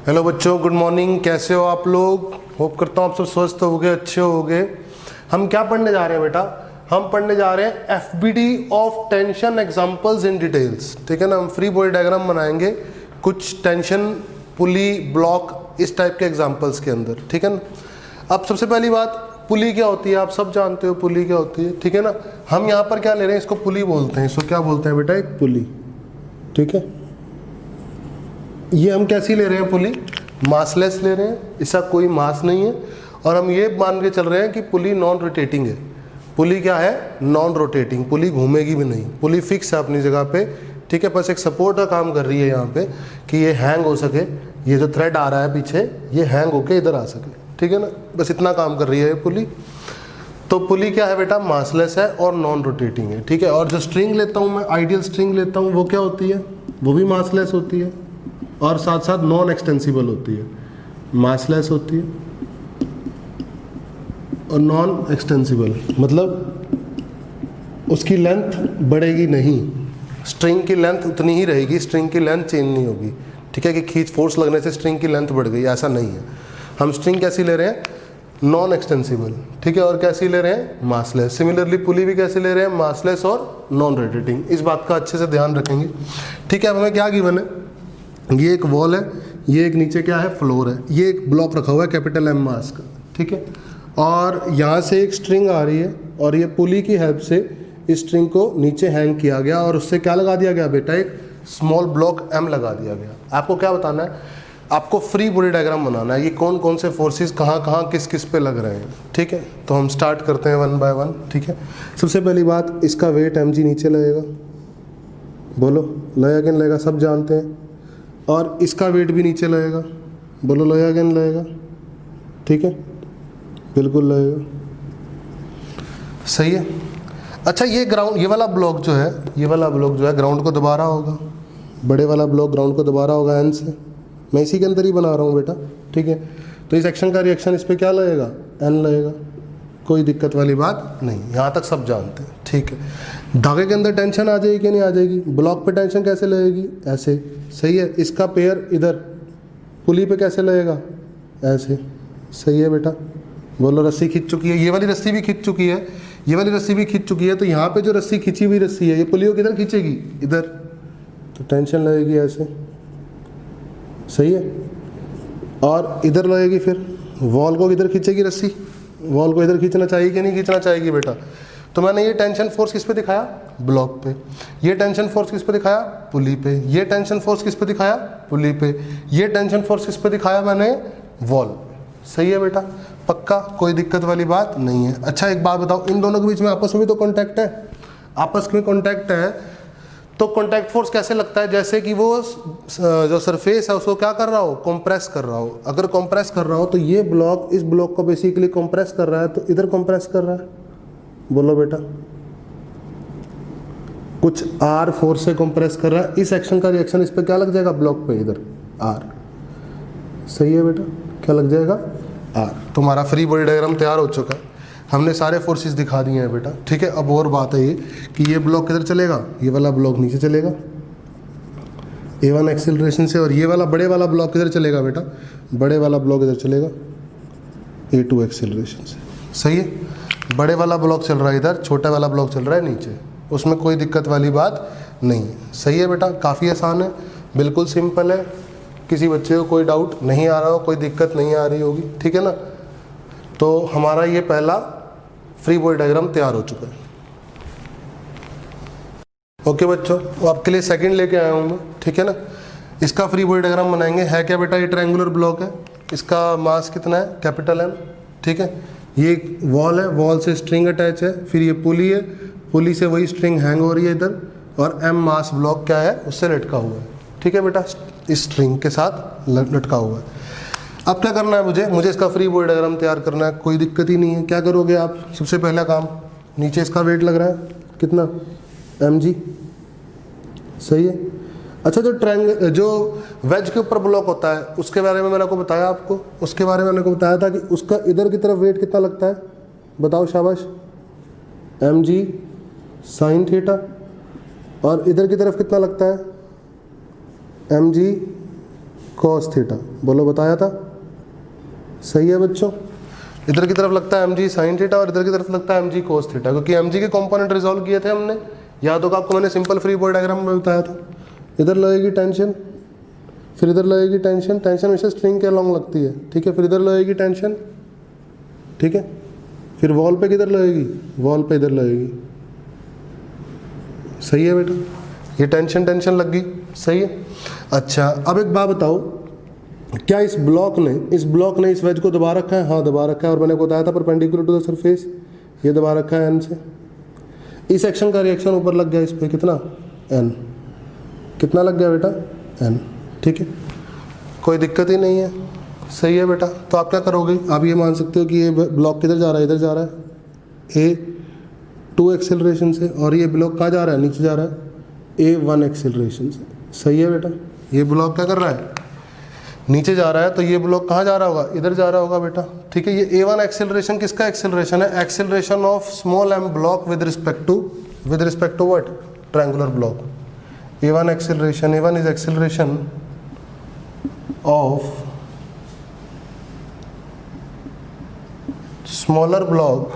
Hello बच्चों, good morning. कैसे हो आप लोग? होप करता हूँ आप सब स्वस्थ होगे, अच्छे होगे। हम क्या पढ़ने जा रहे हैं बेटा? हम पढ़ने जा रहे हैं FBD of tension examples in details. ठीक है ना। हम फ्री बॉडी डायग्राम बनाएंगे कुछ टेंशन, पुली, ब्लॉक, इस टाइप के एग्जांपल्स के अंदर। ठीक है ना। अब सबसे पहली बात, पुली क्या होती है? आप सब जानते हो पुली क्या होती है। ठीक है ना। हम यहाँ पर क्या ले रहे हैं? इसको पुली बोलते हैं। इसको क्या बोलते हैं बेटा? एक पुली। ठीक है। ये हम कैसी ले रहे हैं? पुली मासलेस ले रहे हैं, इसका कोई मास नहीं है। और हम ये मान के चल रहे हैं कि पुली नॉन रोटेटिंग है। पुली क्या है? Non rotating. पुली घूमेगी भी नहीं, पुली फिक्स है अपनी जगह पे। ठीक है। बस एक सपोर्ट का काम कर रही है यहाँ पे कि ये हैंग हो सके, ये जो थ्रेड आ रहा है पीछे ये हैंग होके इधर आ सके। ठीक है ना। बस इतना काम कर रही है ये पुली। तो पुली क्या है बेटा? मासलेस है और नॉन रोटेटिंग है। ठीक है। और जो स्ट्रिंग लेता हूँ मैं, आइडियल स्ट्रिंग लेता हूँ, वो क्या होती है? वो भी मासलेस होती है और साथ साथ नॉन एक्सटेंसिबल होती है। मासलेस होती है और नॉन एक्सटेंसिबल, मतलब उसकी लेंथ बढ़ेगी नहीं, स्ट्रिंग की लेंथ उतनी ही रहेगी, स्ट्रिंग की लेंथ चेंज नहीं होगी। ठीक है। कि खींच फोर्स लगने से स्ट्रिंग की लेंथ बढ़ गई, ऐसा नहीं है। हम स्ट्रिंग कैसी ले रहे हैं? Non extensible. ठीक है। और कैसी ले रहे हैं? मासलेस। सिमिलरली पुली भी कैसे ले रहे हैं? मासलेस और नॉन रोटेटिंग। इस बात का अच्छे से ध्यान रखेंगे। ठीक है। अब हमें क्या गिवन है? ये एक वॉल है, ये एक नीचे क्या है? फ्लोर है। ये एक ब्लॉक रखा हुआ है कैपिटल एम मास का। ठीक है। और यहाँ से एक स्ट्रिंग आ रही है और ये पुली की हेल्प से इस स्ट्रिंग को नीचे हैंग किया गया और उससे क्या लगा दिया गया बेटा? एक स्मॉल ब्लॉक एम लगा दिया गया। आपको क्या बताना है? आपको फ्री बॉडी डायग्राम बनाना है। ये कौन कौन से फोर्सेस कहाँ कहाँ किस किस पे लग रहे हैं। ठीक है। तो हम स्टार्ट करते हैं वन बाय वन। ठीक है। सबसे पहली बात, इसका वेट एम जी नीचे लगेगा। बोलो लगेगा कि नहीं लगेगा? सब जानते हैं। और इसका वेट भी नीचे लगेगा। बोलो लगेगा कि नहीं लगेगा? ठीक है। बिल्कुल लगेगा। सही है। अच्छा, ये ग्राउंड, ये वाला ब्लॉक जो है, ये वाला ब्लॉक जो है ग्राउंड को दबा रहा होगा। बड़े वाला ब्लॉक ग्राउंड को दबा रहा होगा एन से। मैं इसी के अंदर ही बना रहा हूँ बेटा। ठीक है। तो इस एक्शन का रिएक्शन इस पर क्या लगेगा? एन लगेगा। कोई दिक्कत वाली बात नहीं, यहाँ तक सब जानते हैं। ठीक है। धागे के अंदर टेंशन आ जाएगी कि नहीं आ जाएगी? ब्लॉक पे टेंशन कैसे लगेगी? ऐसे। सही है। इसका पेयर इधर पुली पे कैसे लगेगा? ऐसे। सही है बेटा। बोलो रस्सी खींच चुकी है, ये वाली रस्सी भी खींच चुकी है, ये वाली रस्सी भी खींच चुकी है। तो यहाँ पे जो रस्सी खींची हुई रस्सी है, ये पुली को किधर खींचेगी? इधर। तो टेंशन लगेगी ऐसे। सही है। और इधर लगेगी, फिर वॉल को किधर खींचेगी रस्सी? वॉल को इधर खींचना चाहिए कि नहीं खींचना चाहिए बेटा? तो मैंने ये टेंशन फोर्स किस पे दिखाया? ब्लॉक पे। ये टेंशन फोर्स किस पे दिखाया? पुली पे। ये टेंशन फोर्स किस पे दिखाया? पुली पे। ये टेंशन फोर्स किस पे दिखाया मैंने? वॉल पे। सही है बेटा। पक्का, कोई दिक्कत वाली बात नहीं है। अच्छा एक बात बताओ, इन दोनों के बीच में आपस में भी तो कॉन्टैक्ट है, आपस में कॉन्टैक्ट है। तो कॉन्टैक्ट फोर्स कैसे लगता है? जैसे कि वो जो सरफेस है उसको क्या कर रहा हो? कंप्रेस कर रहा हो। अगर कंप्रेस कर रहा हो तो ये ब्लॉक इस ब्लॉक को बेसिकली कंप्रेस कर रहा है, तो इधर कंप्रेस कर रहा है। बोलो बेटा। कुछ आर फोर्स से कंप्रेस कर रहा है। इस एक्शन का रिएक्शन इस पे क्या लग जाएगा? ब्लॉक पे इधर आर। सही है बेटा। क्या लग जाएगा? आर। तुम्हारा फ्री बॉडी डायग्राम तैयार हो चुका है। हमने सारे फोर्सेस दिखा दिए हैं बेटा। ठीक है। अब और बात है ये कि ये ब्लॉक किधर चलेगा? ये वाला ब्लॉक नीचे चलेगा A1 एक्सेलरेशन से, और ये वाला बड़े वाला ब्लॉक किधर चलेगा बेटा? बड़े वाला ब्लॉक इधर चलेगा A2 एक्सेलरेशन से। सही है। बड़े वाला ब्लॉक चल रहा है इधर, छोटा वाला ब्लॉक चल रहा है नीचे। उसमें कोई दिक्कत वाली बात नहीं है। सही है बेटा। काफ़ी आसान है, बिल्कुल सिंपल है। किसी बच्चे को कोई डाउट नहीं आ रहा हो, कोई दिक्कत नहीं आ रही होगी। ठीक है ना। तो हमारा ये पहला फ्री बॉडी डायग्राम तैयार हो चुका है। ओके बच्चों, तो आपके लिए सेकंड लेके आया हूँ मैं। ठीक है ना। इसका फ्री बॉडी डायग्राम बनाएंगे। है क्या बेटा? ये ट्रायंगुलर ब्लॉक है, इसका मास कितना है? Capital M. ठीक है। ये एक वॉल है, वॉल से स्ट्रिंग अटैच है, फिर ये पुली है, पुली से वही स्ट्रिंग हैंग हो रही है इधर, और एम मास ब्लॉक क्या है? उससे लटका हुआ है। ठीक है बेटा। इस स्ट्रिंग के साथ लटका हुआ है। अब क्या करना है मुझे इसका फ्री बॉडी डायग्राम तैयार करना है। कोई दिक्कत ही नहीं है। क्या करोगे आप? सबसे पहला काम, नीचे इसका वेट लग रहा है कितना? mg। सही है। अच्छा, जो वेज के ऊपर ब्लॉक होता है उसके बारे में मैंने को बताया आपको, उसके बारे में मैंने को बताया था कि उसका इधर की तरफ वेट कितना लगता है? बताओ शाबाश। mg sine theta. और इधर की तरफ कितना लगता है? mg कॉस थीटा, बोलो बताया था, सही है बच्चों। इधर की तरफ लगता है mg साइन थीटा और इधर की तरफ लगता है mg कोस थीटा, क्योंकि mg के कंपोनेंट रिजॉल्व किए थे हमने, याद होगा आपको, मैंने सिंपल फ्री बॉडी डायग्राम में बताया था। इधर लगेगी टेंशन, फिर इधर लगेगी टेंशन, टेंशन हमेशा स्ट्रिंग के अलॉन्ग लगती है, ठीक है। फिर इधर लगेगी टेंशन, ठीक है। फिर वॉल पे किधर लगेगी, वॉल पे इधर लगेगी, सही है बेटा। ये टेंशन टेंशन लग गई, सही है। अच्छा अब एक बात बताओ, क्या इस ब्लॉक ने इस वेज को दबा रखा है? हाँ दबा रखा है, और मैंने बताया था परपेंडिकुलर टू द सरफेस, ये दबा रखा है एन से। इस एक्शन का रिएक्शन ऊपर लग गया इस पे, कितना एन, कितना लग गया बेटा एन, ठीक है, कोई दिक्कत ही नहीं है, सही है बेटा। तो आप क्या करोगे, आप ये मान सकते हो कि ये ब्लॉक किधर जा रहा है, इधर जा रहा है A2 एक्सेलरेशन से, और ये ब्लॉक कहाँ जा रहा है, नीचे जा रहा है A1 एक्सेलरेशन से, सही है बेटा। ये ब्लॉक क्या कर रहा है, नीचे जा रहा है, तो ये ब्लॉक कहाँ जा रहा होगा, इधर जा रहा होगा बेटा, ठीक है। ये A1 एक्सेलरेशन किसका एक्सेलरेशन है, acceleration of small m block with respect to what, triangular block. A1 acceleration, A1 is acceleration of smaller block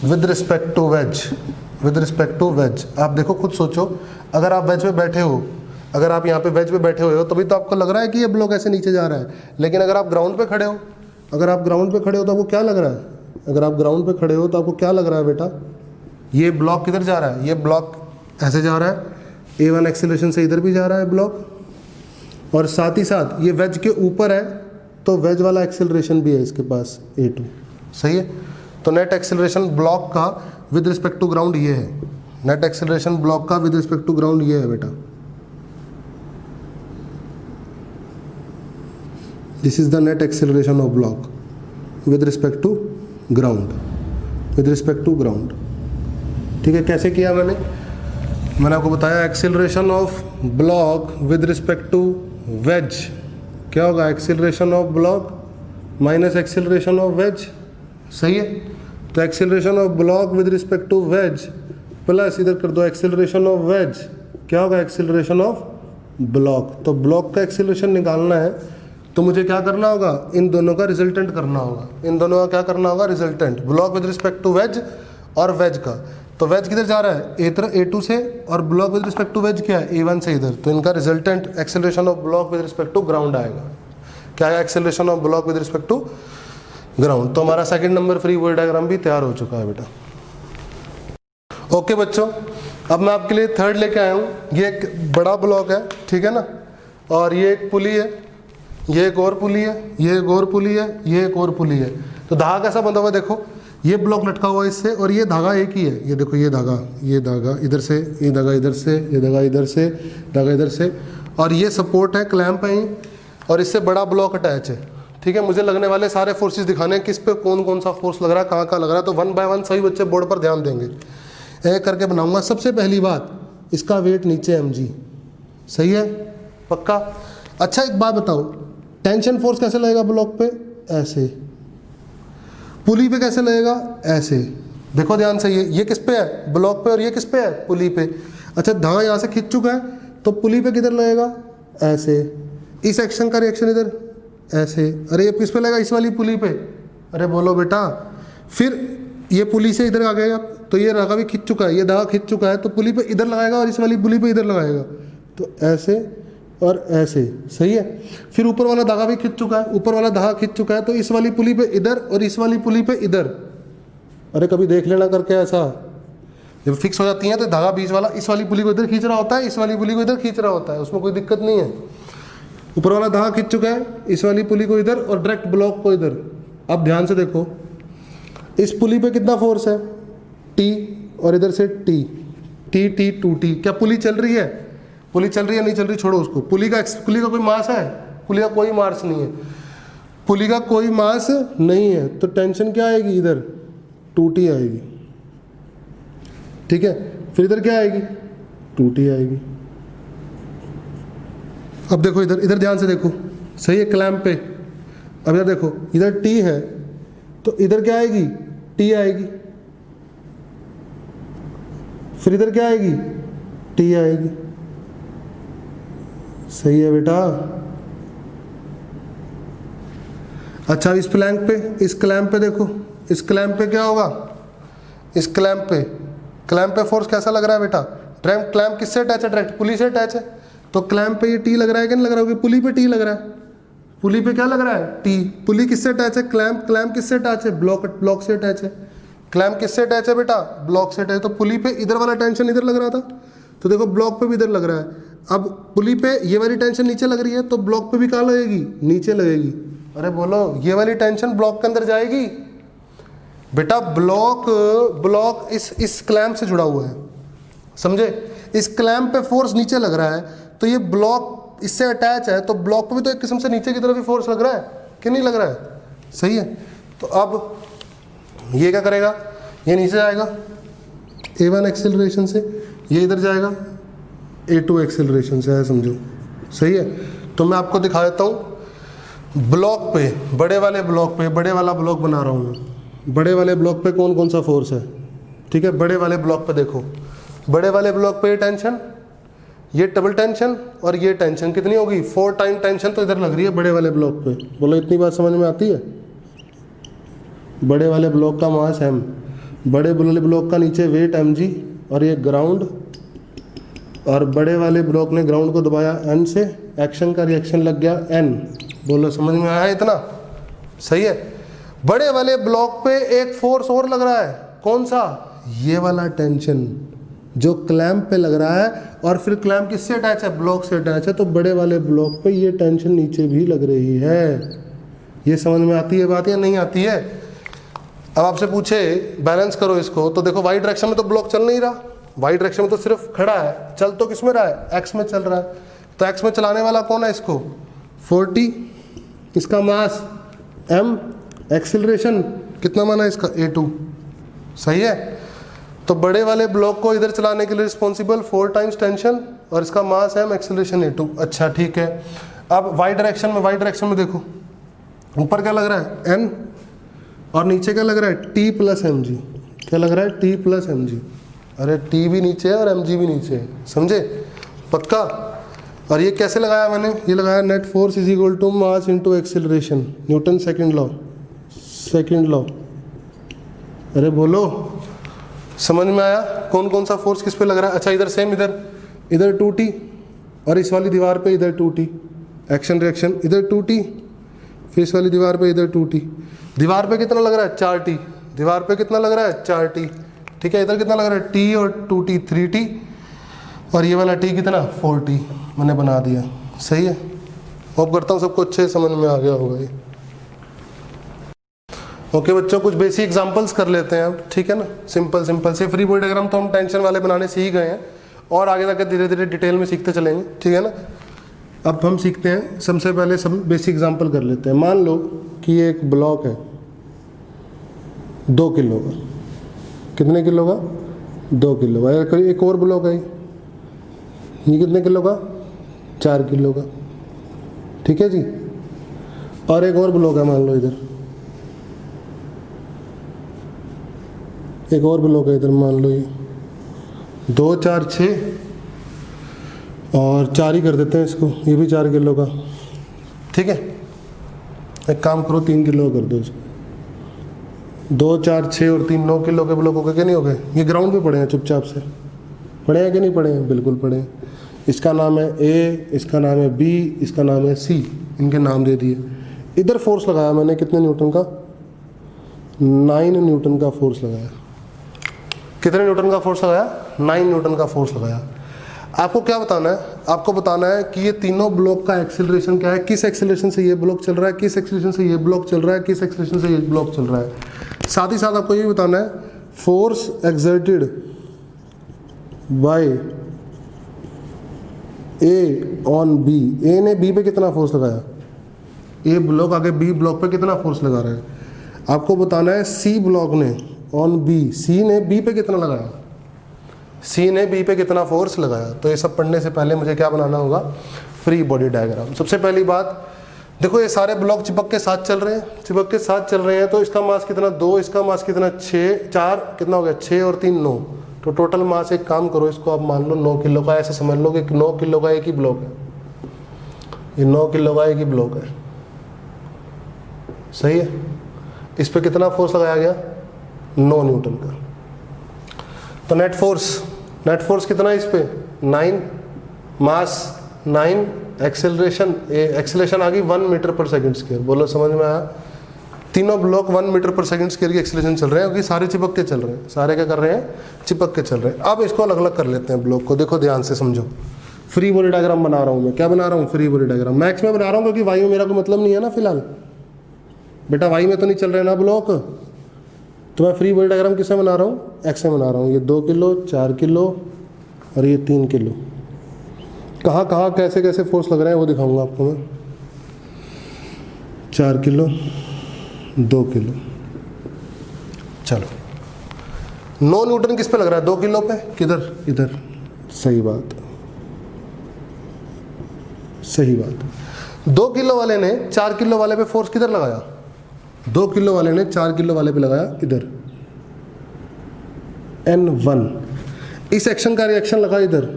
with respect to wedge. आप देखो खुद सोचो, अगर आप वेज पे बैठे हो, अगर आप यहाँ पे वेज पे बैठे हुए हो, तभी तो आपको लग रहा है कि ये ब्लॉक ऐसे नीचे जा रहा है। लेकिन अगर आप ग्राउंड पे खड़े हो, तो आपको क्या लग रहा है, अगर आप ग्राउंड पे खड़े हो तो आपको क्या लग रहा है बेटा, ये ब्लॉक किधर जा रहा है, ये ब्लॉक ऐसे जा रहा है, A1 एक्सेलरेशन से इधर भी जा रहा है ब्लॉक, और साथ ही साथ ये वेज के ऊपर है, तो वेज वाला एक्सेलरेशन भी है इसके पास A2, सही है। तो नेट एक्सेलरेशन ब्लॉक का विद रिस्पेक्ट टू ग्राउंड ये है, नेट एक्सेलरेशन ब्लॉक का विद रिस्पेक्ट टू ग्राउंड ये है बेटा, this is the net acceleration of block with respect to ground, ठीक है। कैसे किया मैंने आपको बताया, acceleration of block with respect to wedge क्या होगा, acceleration of block minus acceleration of wedge, सही है। तो acceleration of block with respect to wedge plus इधर कर दो एक्सेलरेशन ऑफ वेज, क्या होगा, एक्सेलरेशन ऑफ ब्लॉक। तो ब्लॉक का एक्सेलरेशन निकालना है, तो मुझे क्या करना होगा, इन दोनों का रिजल्टेंट करना होगा, इन दोनों का क्या करना होगा, resultant, block with respect to wedge और वेज का। तो वेज किधर जा रहा है, A2 से, और block with respect to wedge क्या है, A1 से इधर, तो इनका resultant acceleration of block with respect to ground आएगा। क्या है, acceleration of block with respect to ground. तो हमारा second number free body diagram भी तैयार हो चुका है बेटा। ओके बच्चों, अब मैं आपके लिए थर्ड लेके आया हूँ। ये एक बड़ा ब्लॉक है, ठीक है ना, और ये एक पुली है, ये एक और पुली है, ये एक और पुली है, ये एक और पुली है। तो धागा कैसा बंधा हुआ है, देखो ये ब्लॉक लटका हुआ है इससे, और ये धागा एक ही है, ये देखो ये धागा इधर से, ये धागा इधर से, ये धागा इधर से, धागा इधर से, और ये सपोर्ट है, क्लैंप है, और इससे बड़ा ब्लॉक अटैच है, ठीक है। मुझे लगने वाले सारे फोर्सेस दिखाने हैं, किस पे कौन कौन सा फोर्स लग रहा है, कहाँ लग रहा है। तो 1 बाय 1 सभी बच्चे बोर्ड पर ध्यान देंगे, एक करके बनाऊंगा। सबसे पहली बात, इसका वेट नीचे mg, सही है, पक्का। अच्छा एक बात बताओ, टेंशन फोर्स कैसे लगेगा ब्लॉक पे, ऐसे, पुली पे कैसे लगेगा, ऐसे। देखो ध्यान से, ये किस पे है, ब्लॉक पे, और ये किस पे है, पुली पे। अच्छा धागा यहाँ से खिंच चुका है, तो पुली पे किधर लगेगा, ऐसे। इस एक्शन का रिएक्शन इधर ऐसे, अरे ये किस पे लगेगा, इस वाली पुली पे, अरे बोलो बेटा। फिर ये पुली से इधर आ गएगा, तो ये धागा भी खिंच चुका है, ये धागा खिंच चुका है, तो पुली पे इधर लगाएगा, और इस वाली पुली पे इधर लगाएगा, तो ऐसे और ऐसे, सही है। फिर ऊपर वाला धागा भी खिंच चुका है, ऊपर वाला धागा खिंच चुका है, तो इस वाली पुली पे इधर और इस वाली पुली पे इधर। अरे कभी देख लेना करके ऐसा, जब फिक्स हो जाती है तो धागा बीच वाला इस वाली पुली को इधर खींच रहा होता है, इस वाली पुली को इधर खींच रहा होता है, उसमें कोई दिक्कत नहीं है। ऊपर वाला धागा खिंच चुका है, इस वाली पुली को इधर और डायरेक्ट ब्लॉक को इधर। अब ध्यान से देखो, इस पुली पे कितना फोर्स है, T, और इधर से T, T 2T। क्या पुली चल रही है, पुली चल रही है, नहीं चल रही, छोड़ो उसको। पुली का कोई मास है, पुली का कोई मास नहीं है, पुली का कोई मास नहीं है, तो टेंशन क्या आएगी, इधर 2T आएगी, ठीक है। फिर इधर क्या आएगी, 2T आएगी। अब देखो इधर ध्यान से देखो, सही है, क्लैंप पे। अब इधर देखो, इधर T है, तो इधर क्या आएगी, T आएगी। फिर इधर क्या आएगी, T आएगी। सही है बेटा। अच्छा इस प्लैंक पे, इस क्लैंप पे देखो, इस क्लैंप पे क्या होगा, इस क्लैंप पे फोर्स कैसा लग रहा है बेटा, क्लैंप किससे अटैच है, डायरेक्ट पुली से अटैच है। तो क्लैंप पे ये टी लग रहा है कि नहीं लग रहा है, पुली पे टी लग रहा है, पुली पे क्या लग रहा है, टी। पुली किससे अटैच है, क्लैंप किससे अटैच है, ब्लॉक से अटैच है। क्लैंप किससे अटैच है बेटा, ब्लॉक से अटैच है। तो पुली पे इधर वाला टेंशन इधर लग रहा था, तो देखो ब्लॉक पे भी इधर लग रहा है। अब पुली पे ये वाली टेंशन नीचे लग रही है, तो ब्लॉक पे भी कहाँ लगेगी, नीचे लगेगी। अरे बोलो, ये वाली टेंशन ब्लॉक के अंदर जाएगी बेटा। ब्लॉक इस क्लैंप से जुड़ा हुआ है, समझे। इस क्लैंप पे फोर्स नीचे लग रहा है, तो ये ब्लॉक इससे अटैच है, तो ब्लॉक पे भी तो एक किस्म से नीचे की तरफ भी फोर्स लग रहा है कि नहीं लग रहा है, सही है। तो अब ये क्या करेगा, ये नीचे जाएगा A1 एक्सेलरेशन से, ये इधर जाएगा A2 एक्सेलरेशन से, है समझो, सही है। तो मैं आपको दिखा देता हूँ ब्लॉक पे, बड़े वाले ब्लॉक बना रहा हूँ मैं। बड़े वाले ब्लॉक पे कौन कौन सा फोर्स है, ठीक है। बड़े वाले ब्लॉक पे देखो, बड़े वाले ब्लॉक पे ये टेंशन, ये डबल टेंशन और ये टेंशन कितनी होगी, 4 टाइम टेंशन तो इधर लग रही है बड़े वाले ब्लॉक पे। बोलो इतनी बात समझ में आती है। बड़े वाले ब्लॉक का मास m, बड़े वाले ब्लॉक का नीचे वेट mg और ये ग्राउंड, और बड़े वाले ब्लॉक ने ग्राउंड को दबाया n से, एक्शन का रिएक्शन लग गया n। बोलो समझ में आया इतना, सही है। बड़े वाले ब्लॉक पे एक फोर्स और लग रहा है, कौन सा, ये वाला टेंशन जो क्लैंप पे लग रहा है, और फिर क्लैंप किससे अटैच है, ब्लॉक से अटैच है। तो बड़े वाले ब्लॉक पे ये टेंशन नीचे भी लग रही है। ये समझ में आती है बात या नहीं आती है। अब आपसे पूछे बैलेंस करो इसको, तो देखो वाई डायरेक्शन में तो ब्लॉक चल नहीं रहा, वाई डायरेक्शन में तो सिर्फ खड़ा है, चल तो किस में रहा है, एक्स में चल रहा है। तो एक्स में चलाने वाला कौन है, इसको 40, इसका मास m, एक्सीलरेशन कितना माना इसका A2, सही है। तो बड़े वाले ब्लॉक को इधर चलाने के लिए रिस्पॉन्सिबल 4 टाइम्स टेंशन और इसका मास m, एक्सीलरेशन A2। अच्छा ठीक है। अब वाई डायरेक्शन में देखो, ऊपर क्या लग रहा है n और नीचे क्या लग रहा है T प्लस mg। क्या लग रहा है, T प्लस mg। अरे T भी नीचे है और mg भी नीचे है, समझे, पक्का। और ये कैसे लगाया मैंने, ये लगाया net force is equal to mass into acceleration, Newton second law. अरे बोलो समझ में आया कौन कौन सा फोर्स किस पे लग रहा है। अच्छा इधर सेम, इधर 2t और इस वाली दीवार पे इधर 2t, एक्शन रिएक्शन इधर 2t, फिर इस वाली दीवार पे इधर 2t। दीवार पे कितना लग रहा है 4t, दीवार पे कितना लग रहा है 4t, ठीक है। इधर कितना लग रहा है t और 2t 3t, और ये वाला t कितना 4t मैंने बना दिया, सही है। होप करता हूँ सबको अच्छे समझ में आ गया होगा ये। ओके बच्चों, कुछ बेसिक एग्जांपल्स कर लेते हैं अब, ठीक है ना। सिंपल से फ्री बॉडी डायग्राम तो हम टेंशन वाले बनाने सीख गए हैं, और आगे जाकर धीरे धीरे डिटेल में सीखते चलेंगे, ठीक है ना। अब हम सीखते हैं, सबसे पहले सब बेसिक एग्जांपल कर लेते हैं। मान लो कि ये एक ब्लॉक है 2 किलो का, कितने किलो का, 2 किलो का। एक और ब्लॉक है, ये कितने किलो का, 4 किलो का, ठीक है जी। और एक और ब्लॉक है, मान लो इधर एक और ब्लॉक है, इधर मान लो ये 2 4 6 और 4 ही कर देते हैं इसको, ये भी 4 किलो का, ठीक है। एक काम करो 3 किलो कर दो इसको। 2 4 6 और 3 9 किलो के ब्लॉक हो गए कि नहीं हो गए। ये ग्राउंड पे पड़े हैं चुपचाप से, पढ़े हैं कि नहीं पढ़े हैं, बिल्कुल पढ़े हैं। इसका नाम है A, इसका नाम है B, इसका नाम है C, इनके नाम दे दिए। इधर फोर्स लगाया मैंने कितने न्यूटन का, 9 न्यूटन का फोर्स लगाया। कितने न्यूटन का फोर्स लगाया, 9 न्यूटन का फोर्स लगाया। आपको क्या बताना है, आपको बताना है कि ये तीनों ब्लॉक का एक्सेलरेशन क्या है, किस एक्सेलरेशन से ये ब्लॉक चल रहा है, किस एक्सेलरेशन से ये ब्लॉक चल रहा है, किस एक्सेलरेशन से ये ब्लॉक चल रहा है। साथ ही साथ आपको ये बताना है force exerted by A on B। A ने B पे कितना फोर्स लगाया, A ब्लॉक आगे B ब्लॉक पे कितना फोर्स लगा रहा है। आपको बताना है C ब्लॉक ने ऑन B, C ने B पे कितना लगाया, C ने B पे कितना फोर्स लगाया। तो ये सब पढ़ने से पहले मुझे क्या बनाना होगा, फ्री बॉडी डायग्राम। सबसे पहली बात देखो, ये सारे ब्लॉक चिपक के साथ चल रहे हैं, तो इसका मास कितना 2, इसका मास कितना 6, 4 कितना हो गया 6 और 3 9, तो टोटल मास, एक काम करो इसको आप मान लो 9 किलो का, ऐसे समझ लो कि 9 किलो का एक ही ब्लॉक है, ये 9 किलो का एक ही ब्लॉक है, सही है। इस पे कितना फोर्स लगाया गया? 9 न्यूटन का। तो नेट फोर्स कितना है इस पे? 9, मास 9, एक्सेलरेशन आ गई 1 मीटर पर सेकंड स्क्वायर। बोलो समझ में आया? तीनों ब्लॉक 1 मीटर पर सेकंड स्क्वायर की एक्सेलरेशन चल रहे हैं, क्योंकि सारे चिपक के चल रहे हैं। सारे क्या कर रहे हैं? चिपक के चल रहे हैं। अब इसको अलग अलग कर लेते हैं ब्लॉक को। देखो ध्यान से समझो, फ्री बॉडी डायग्राम बना रहा हूँ मैं। क्या बना रहा हूँ? Free body diagram. मैक्स में बना रहा हूँ क्योंकि वाई में मेरा कोई मतलब नहीं है ना फिलहाल। बेटा वाई में तो नहीं चल रहे ना ब्लॉक, तो मैं फ्री बॉडी डायग्राम किससे बना रहा हूँ? एक्स में बना रहा हूँ। ये 2 किलो, 4 किलो और ये 3 किलो। कहाँ कहाँ कैसे कैसे फोर्स लग रहे हैं वो दिखाऊंगा आपको मैं। 4 किलो, 2 किलो। चलो, 9 न्यूटन किस पे लग रहा है? 2 किलो पे। किधर? इधर। सही बात, सही बात। 2 किलो वाले ने 4 किलो वाले पे फोर्स किधर लगाया? 2 किलो वाले ने 4 किलो वाले पे लगाया इधर, N1। इस एक्शन का रिएक्शन लगा इधर,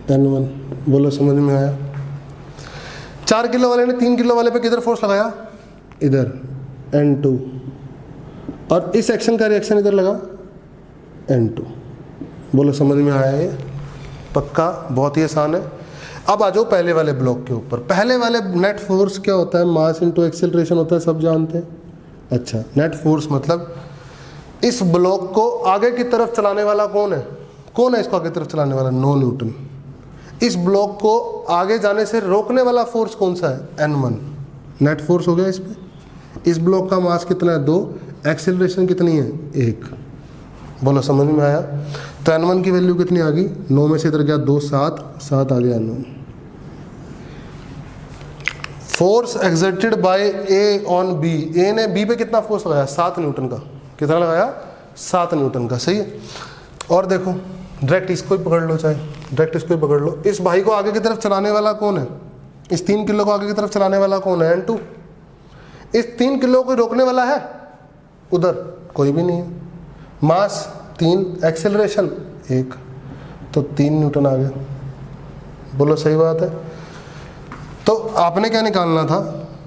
N1। बोलो समझ में आया? 4 किलो वाले ने 3 किलो वाले पे किधर फोर्स लगाया? इधर, N2। और इस एक्शन का रिएक्शन इधर लगा, N2। बोलो समझ में आया? ये पक्का, बहुत ही आसान है। अब आ जाओ पहले वाले ब्लॉक के ऊपर। पहले वाले नेट फोर्स क्या होता है? मास इनटू एक्सेलरेशन होता है, सब जानते हैं। अच्छा, नेट फोर्स मतलब इस ब्लॉक को आगे की तरफ चलाने वाला कौन है? कौन है इसको आगे की तरफ चलाने वाला? 9 न्यूटन। इस ब्लॉक को आगे जाने से रोकने वाला फोर्स कौन सा है? N1। नेट फोर्स हो गया इस पे। इस ब्लॉक का मास कितना है? 2। एक्सेलरेशन कितनी है? 1। बोलो समझ में आया? तो N1 की वैल्यू कितनी आ गई? 9 में से इधर गया 2, 7 आ गया N1। Force exerted by A on B। A ने B पे कितना फोर्स लगाया? 7 न्यूटन का। कितना लगाया? 7 न्यूटन का, सही है। और देखो, डायरेक्ट इसको ही पकड़ लो, चाहे डायरेक्ट इसको ही पकड़ लो। इस भाई को आगे की तरफ चलाने वाला कौन है? इस 3 किलो को आगे की तरफ चलाने वाला कौन है? N2। इस 3 किलो को रोकने वाला है उधर? कोई भी नहीं है। मास 3, एक्सेलरेशन 1, तो 3 न्यूटन आ गया। बोलो सही बात है? तो आपने क्या निकालना था?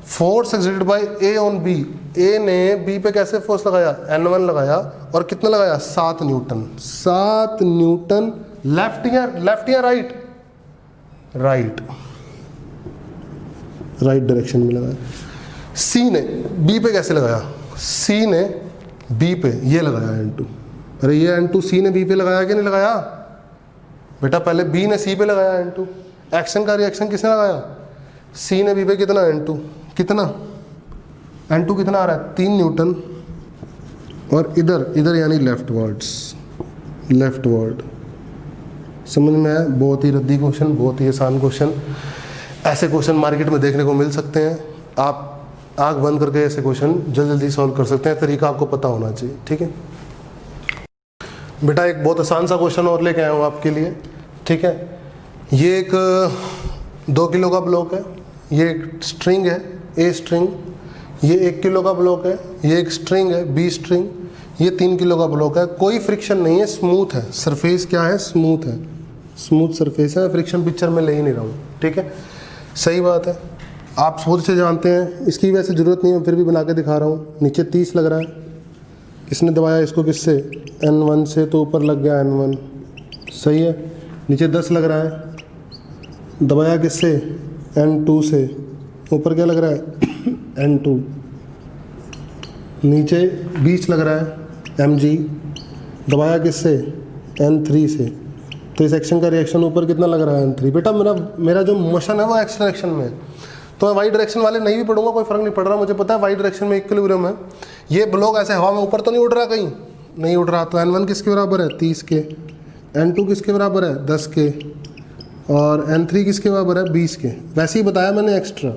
Force exerted by A on B। A ने B पे कैसे फोर्स लगाया? N1 लगाया। और कितना लगाया? 7 न्यूटन। 7 न्यूटन लेफ्ट या राइट? राइट डायरेक्शन में लगाया। C ने B पे कैसे लगाया? C ने B पे ये लगाया N2। अरे ये N2 C ने B पे लगाया कि नहीं लगाया? बेटा पहले B ने C पे लगाया N2। एक्शन का रिएक्शन किसने लगाया? C ने B पे कितना? N2। कितना? N2 कितना आ रहा है? 3 न्यूटन। और इधर यानी लेफ्टवर्ड। समझ में आया? बहुत ही रद्दी क्वेश्चन, बहुत ही आसान क्वेश्चन। ऐसे क्वेश्चन मार्केट में देखने को मिल सकते हैं। आप आंख बंद करके ऐसे क्वेश्चन जल्दी सॉल्व कर सकते हैं। तरीका आपको पता होना चाहिए, ठीक है बेटा। एक बहुत आसान सा क्वेश्चन और लेके आया हूँ आपके लिए, ठीक है। ये एक 2 किलो का ब्लॉक है, ये एक स्ट्रिंग है A स्ट्रिंग, ये 1 किलो का ब्लॉक है, ये एक स्ट्रिंग है B स्ट्रिंग, ये 3 किलो का ब्लॉक है। कोई फ्रिक्शन नहीं है, स्मूथ है सरफेस। क्या है? स्मूथ है, स्मूथ सरफेस है। फ्रिक्शन पिक्चर में ले ही नहीं रहा हूँ, ठीक है। सही बात है, आप सोच से जानते हैं। इसकी वैसे ज़रूरत नहीं है, फिर भी बना के दिखा रहा हूँ। नीचे 30 लग रहा है, इसने दबाया इसको किससे? N1 से, तो ऊपर लग गया N1, सही है। नीचे 10 लग रहा है, दबाया किससे? N2 से, ऊपर क्या लग रहा है? N2। नीचे 20 लग रहा है mg, दबाया किससे? N3 से। तो इस एक्शन का रिएक्शन ऊपर कितना लग रहा है? N3। बेटा मेरा जो मोशन है वो एक्स डायरेक्शन में है, तो मैं वाई डायरेक्शन वाले नहीं भी पढ़ूंगा, कोई फर्क नहीं पड़ रहा। मुझे पता है वाई डायरेक्शन में इक्विलिब्रियम है। ये ब्लॉक ऐसे हवा में ऊपर तो नहीं उड़ रहा, कहीं नहीं उड़ रहा। तो N1 किसके बराबर है? 30 के। N2 किसके बराबर है? 10 के। और N3 किसके बराबर है? 20 के। वैसे ही बताया मैंने, एक्स्ट्रा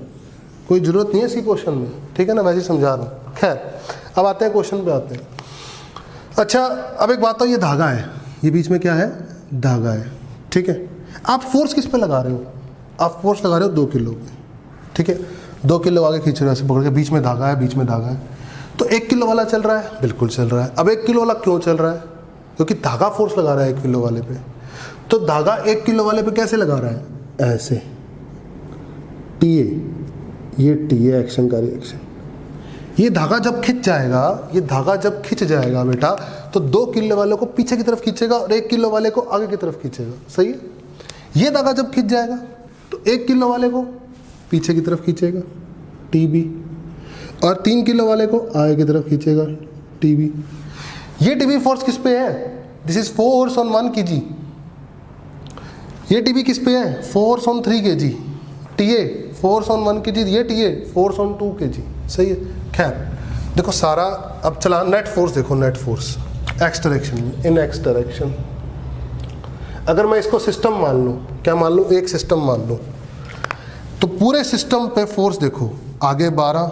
कोई ज़रूरत नहीं है इसी क्वेश्चन में, ठीक है ना। वैसे ही समझा रहा हूँ। खैर, अब आते हैं क्वेश्चन पे आते हैं। अच्छा, अब एक बात तो, ये धागा है, ये बीच में क्या है? धागा है, ठीक है। आप फोर्स किस पे लगा रहे हो? आप फोर्स लगा रहे हो 2 किलो पे, ठीक है। 2 किलो आगे खींच रहे हो ऐसे पकड़ के, बीच में धागा है, बीच में धागा है। तो 1 किलो वाला चल रहा है? बिल्कुल चल रहा है। अब 1 किलो वाला क्यों चल रहा है? क्योंकि धागा फोर्स लगा रहा है 1 किलो वाले पे। तो धागा 1 किलो वाले पे कैसे लगा रहा है? ऐसे। टी ए, ये टी ए एक्शन का रिएक्शन। ये धागा जब खिंच जाएगा, ये धागा जब खिंच जाएगा बेटा, तो 2 किलो वाले को पीछे की तरफ खींचेगा और 1 किलो वाले को आगे की तरफ खींचेगा। सही है। ये धागा जब खिंच जाएगा तो 1 किलो वाले को पीछे की तरफ खींचेगा टी बी, और 3 किलो वाले को आगे की तरफ खींचेगा टी बी। ये टीबी फोर्स किस पे है? This is force on 1 kg। ये टीबी किस पे है? Force on 3 kg। TA force on 1 kg, ये टीए फोर्स ऑन 2 kg। सही है। खैर देखो सारा, अब चला नेट फोर्स देखो, नेट फोर्स एक्स डायरेक्शन में, इन एक्स डायरेक्शन। अगर मैं इसको सिस्टम मान लूँ, क्या मान लूँ? एक सिस्टम मान लूँ, तो पूरे सिस्टम पे फोर्स देखो, आगे 12,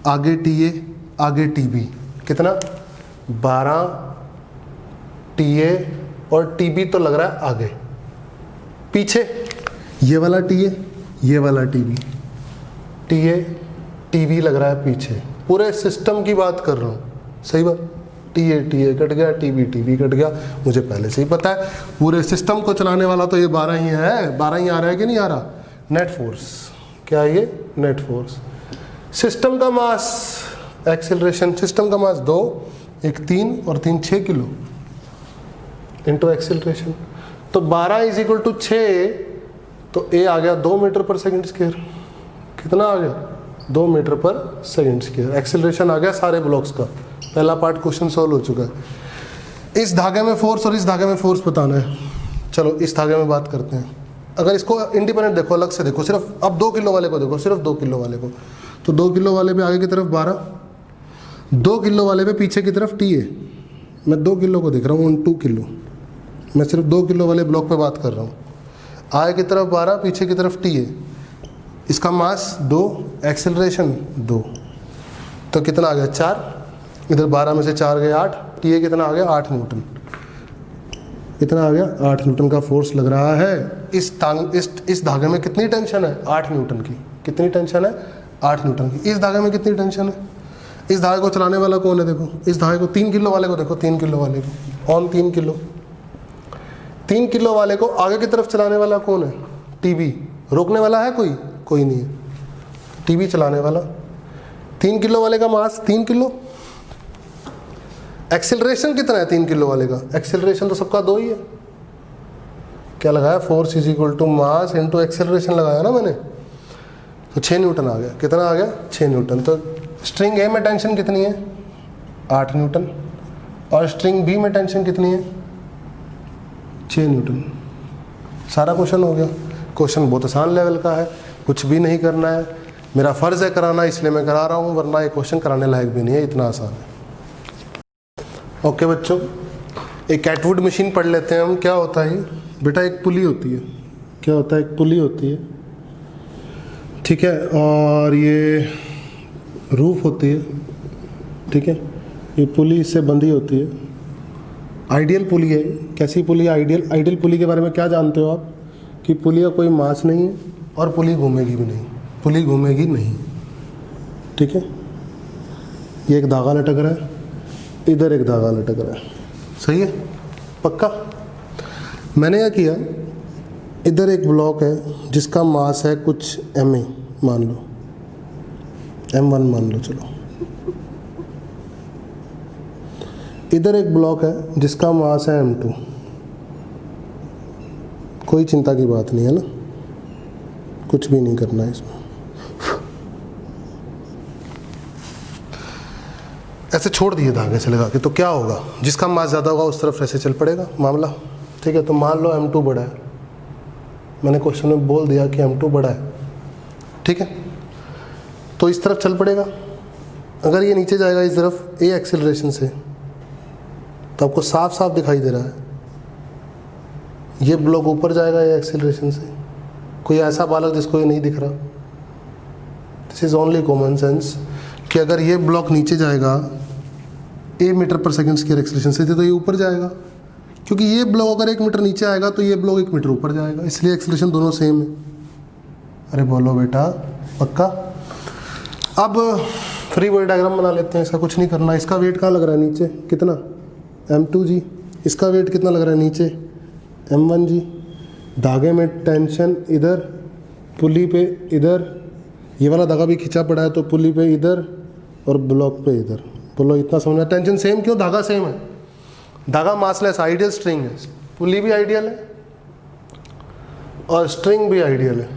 आगे टीए, आगे टीबी, कितना? 12 टीए और टीबी तो लग रहा है आगे। पीछे ये वाला टीए, ये वाला टीबी, टीए टीबी लग रहा है पीछे। पूरे सिस्टम की बात कर रहा हूँ। सही बात। टीए टीए कट गया, टीबी टीबी कट गया, मुझे पहले से ही पता है। पूरे सिस्टम को चलाने वाला तो ये 12 ही है। 12 ही आ रहा है कि नहीं आ रहा? नेट फोर्स क्या है? ये नेट फोर्स। सिस्टम का मास, एक्सेलरेशन, सिस्टम का मास 2, 1 3 और 3 6 किलो इंटू एक्सेलरेशन। तो 12 इज इक्वल टू 6, तो ए आ गया 2 मीटर पर सेकंड स्क्वायर। कितना आ गया? 2 मीटर पर सेकंड स्क्वायर। एक्सेलरेशन आ गया सारे ब्लॉक्स का। पहला पार्ट क्वेश्चन सॉल्व हो चुका है। इस धागे में फोर्स और इस धागे में फोर्स बताना है। चलो इस धागे में बात करते हैं। अगर इसको इंडिपेंडेंट देखो, अलग से देखो, सिर्फ अब 2 किलो वाले को देखो, सिर्फ 2 किलो वाले को, तो 2 किलो वाले पे आगे की तरफ 12, 2 किलो वाले पे पीछे की तरफ टी है। मैं 2 किलो को देख रहा हूँ, 2 किलो, मैं सिर्फ 2 किलो वाले ब्लॉक पे बात कर रहा हूँ। आगे की तरफ 12, पीछे की तरफ टी है। इसका मास 2, एक्सेलरेशन 2, तो कितना आ गया? 4। इधर 12 में से 4 गए 8, टी ए कितना आ गया? 8 न्यूटन। कितना आ गया? 8 न्यूटन का फोर्स लग रहा है। इस धागे में कितनी टेंशन है? 8 न्यूटन की। कितनी टेंशन है? 8 न्यूटन की। इस धागे में कितनी टेंशन है? इस धागे को चलाने वाला कौन है? देखो इस धागे को, 3 किलो वाले को देखो, 3 किलो वाले को, ऑन 3 किलो। 3 किलो वाले को आगे की तरफ चलाने वाला कौन है? टीबी। रोकने वाला है कोई? कोई नहीं है। टीबी चलाने वाला। 3 किलो वाले का मास 3 किलो। एक्सेलरेशन कितना है 3 किलो वाले का? एक्सेलरेशन तो सबका 2 ही है। क्या लगाया? Force is equal to mass into acceleration लगाया ना मैंने, तो 6 न्यूटन आ गया। कितना आ गया? 6 न्यूटन। तो स्ट्रिंग ए में टेंशन कितनी है? 8 न्यूटन। और स्ट्रिंग बी में टेंशन कितनी है? 6 न्यूटन। सारा क्वेश्चन हो गया। क्वेश्चन बहुत आसान लेवल का है, कुछ भी नहीं करना है। मेरा फ़र्ज़ है कराना, इसलिए मैं करा रहा हूँ, वरना ये क्वेश्चन कराने लायक भी नहीं है, इतना आसान है। ओके बच्चों, एक कैटवुड मशीन पढ़ लेते हैं हम। क्या होता है बेटा? एक पुली होती है। क्या होता है? एक पुली होती है, ठीक है, और ये रूफ होती है, ठीक है। ये पुली इससे बंधी होती है। आइडियल पुली है। कैसी पुली है? आइडियल पुली के बारे में क्या जानते हो आप? कि पुली का कोई मास नहीं है और पुली घूमेगी भी नहीं। पुली घूमेगी नहीं, ठीक है। ये एक धागा लटक रहा है, इधर एक धागा लटक रहा है। सही है? पक्का? मैंने क्या किया, इधर एक ब्लॉक है जिसका मास है कुछ ma मान लो, m1 मान लो, चलो। इधर एक ब्लॉक है जिसका मास है m2। कोई चिंता की बात नहीं है ना, कुछ भी नहीं करना है इसमें। ऐसे छोड़ दिए धागे से लगा के, तो क्या होगा? जिसका मास ज़्यादा होगा उस तरफ ऐसे चल पड़ेगा मामला, ठीक है। तो मान लो m2 बड़ा है, मैंने क्वेश्चन में बोल दिया कि m2 बड़ा है, ठीक है, तो इस तरफ चल पड़ेगा। अगर ये नीचे जाएगा इस तरफ a एक्सेलरेशन से, तो आपको साफ साफ दिखाई दे रहा है ये ब्लॉक ऊपर जाएगा a एक्सेलरेशन से। कोई ऐसा बालक जिसको ये नहीं दिख रहा? This is only common sense कि अगर ये ब्लॉक नीचे जाएगा a मीटर पर सेकंड स्क्वायर एक्सेलरेशन से, तो ये ऊपर जाएगा, क्योंकि ये ब्लॉक अगर 1 मीटर नीचे आएगा तो ये ब्लॉक 1 मीटर ऊपर जाएगा, इसलिए एक्सेलरेशन दोनों सेम है। अरे बोलो बेटा, पक्का? अब फ्री बॉडी डायग्राम बना लेते हैं। इसका कुछ नहीं करना। इसका वेट कहाँ लग रहा है? नीचे। कितना? m2 जी। इसका वेट कितना लग रहा है? नीचे m1 जी। धागे में टेंशन इधर पुली पे इधर, ये वाला धागा भी खिंचा पड़ा है तो पुली पे इधर और ब्लॉक पे इधर। बोलो इतना समझना। टेंशन सेम क्यों? धागा सेम है, धागा मासलेस आइडियल स्ट्रिंग है, पुली भी आइडियल है और स्ट्रिंग भी आइडियल है।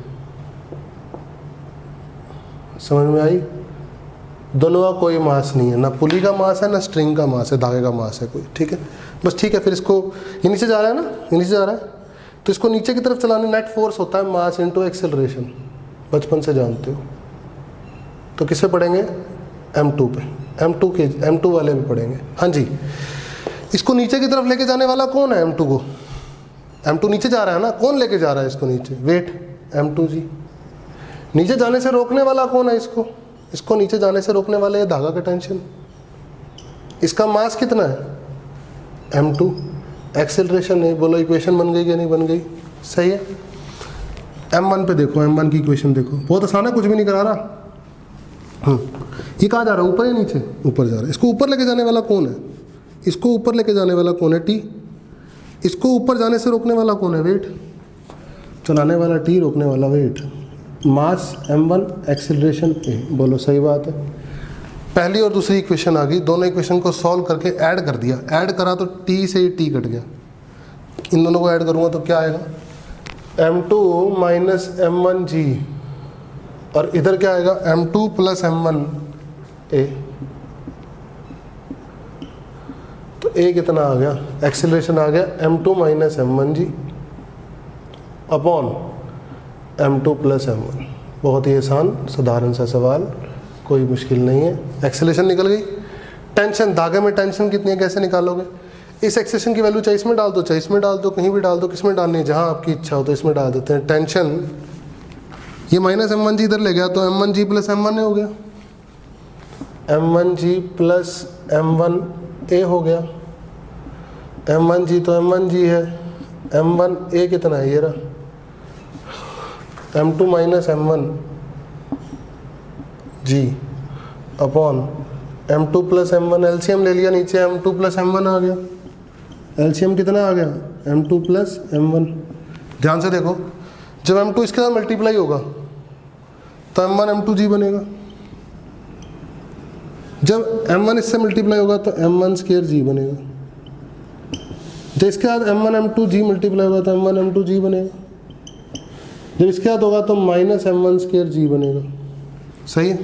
समझ में आई? दोनों का कोई मास नहीं है, ना पुली का मास है ना स्ट्रिंग का मास है, धागे का मास है कोई। ठीक है, बस ठीक है। फिर इसको ये नीचे जा रहा है ना, ये नीचे जा रहा है तो इसको नीचे की तरफ चलाने नेट फोर्स होता है मास इनटू एक्सेलरेशन, बचपन से जानते हो। तो किसे पढ़ेंगे? M2 पे, M2 वाले भी पढ़ेंगे। हाँ जी, इसको नीचे की तरफ लेके जाने वाला कौन है? M2 को, M2 नीचे जा रहा है ना, कौन लेके जा रहा है इसको नीचे? वेट M2 जी। नीचे जाने से रोकने वाला कौन है इसको? इसको नीचे जाने से रोकने वाले है धागा का टेंशन। इसका मास कितना है? M2। एक्सेलरेशन है, बोलो इक्वेशन बन गई कि नहीं बन गई? सही है। M1 पे देखो, M1 की इक्वेशन देखो, बहुत आसान है, कुछ भी नहीं करा रहा। ये कहाँ जा रहा है? ऊपर या नीचे? ऊपर जा रहा है। इसको ऊपर लेके जाने वाला कौन है? इसको ऊपर लेके जाने वाला कौन है? T। इसको ऊपर जाने से रोकने वाला कौन है? वेट। चलाने वाला T, रोकने वाला wait. Mass M1, acceleration A। बोलो सही बात है। पहली और दूसरी इक्वेशन आ गई, दोनों इक्वेशन को सॉल्व करके ऐड कर दिया। ऐड करा तो T से T कट गया, इन दोनों को ऐड करूँगा तो क्या आएगा? M2 माइनस M1G, और इधर क्या आएगा? M2 plus M1A। तो A कितना आ गया? एक्सेलरेशन आ गया M2 minus M1G upon M2 plus M1। बहुत ही आसान साधारण सा सवाल, कोई मुश्किल नहीं है। एक्सेलरेशन निकल गई। टेंशन, धागे में टेंशन कितनी है, कैसे निकालोगे? इस एक्सेलरेशन की वैल्यू चाहे इसमें डाल दो, चाहे इसमें डाल दो, कहीं भी डाल दो। किसमें डालनी है? जहाँ आपकी इच्छा हो तो इसमें डाल देते हैं। टेंशन, ये माइनस M1G इधर ले गया तो M1G प्लस M1A हो गया, M1G प्लस M1A हो गया। M1G तो M1G है, M1A कितना है? ये रहा M2 minus M1G upon M2 plus M1। LCM ले लिया नीचे, M2 प्लस M1 आ गया। एलसीएम कितना आ गया? M2 plus M1। ध्यान से देखो, जब M2 इसके साथ मल्टीप्लाई होगा तो M1 M2G बनेगा, जब M1 इससे मल्टीप्लाई होगा तो M1 स्क्वायर G बनेगा, जब इसके साथ M1 M2G मल्टीप्लाई होगा तो M1 M2G बनेगा, जब इसके साथ होगा तो माइनस M1 स्क्वायर G बनेगा। सही है,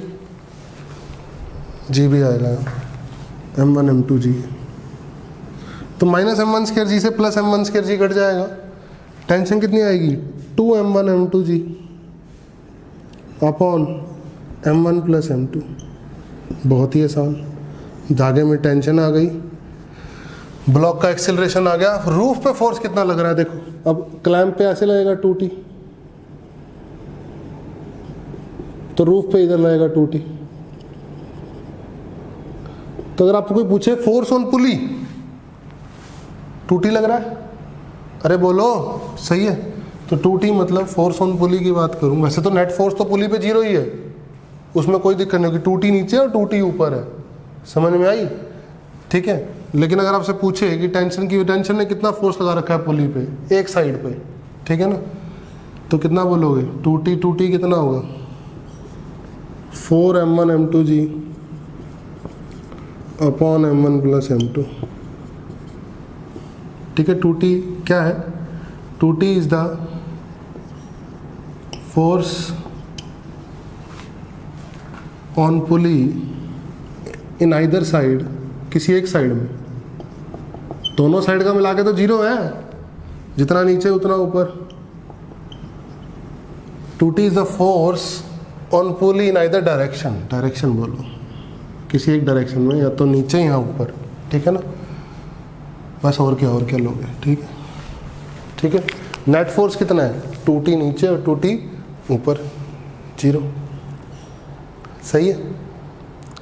G भी आएगा, M1 M2G। तो माइनस M1 स्क्वायर G से plus M1 square G cut जाएगा। टेंशन कितनी आएगी? 2M1 M2G upon M1 plus M2। बहुत ही आसान। धागे में टेंशन आ गई, ब्लॉक का एक्सेलरेशन आ गया। रूफ पे फोर्स कितना लग रहा है देखो। अब क्लैंप पे ऐसे लगेगा 2T, तो रूफ पे इधर लगेगा 2T। तो अगर आपको कोई पूछे फोर्स ऑन पुली, 2T लग रहा है, अरे बोलो सही है, तो 2T मतलब फोर्स ऑन पुली की बात करूं। वैसे तो नेट फोर्स तो पुली पे 0 ही है, उसमें कोई दिक्कत नहीं होगी। 2T नीचे और 2T ऊपर है, समझ में आई? ठीक है। लेकिन अगर आपसे पूछे कि टेंशन ने कितना फोर्स लगा रखा है पुली पे, एक साइड पे, ठीक है ना, तो कितना बोलोगे? 2T कितना होगा? 4M1 M2G upon M1 plus M2। ठीक है। 2T क्या है? 2T is the force on pulley in either side, किसी एक साइड में। दोनों साइड का मिला के तो 0 है, जितना नीचे उतना ऊपर। 2T is the force on pulley in either direction, direction बोलो, किसी एक डायरेक्शन में, या तो नीचे या ऊपर। ठीक है ना, बस और क्या लोगे। ठीक है, ठीक है। नेट फोर्स कितना है? 2T नीचे और 2T ऊपर, 0। सही है,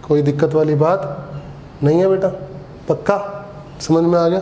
कोई दिक्कत वाली बात नहीं है बेटा, पक्का समझ में आ गया?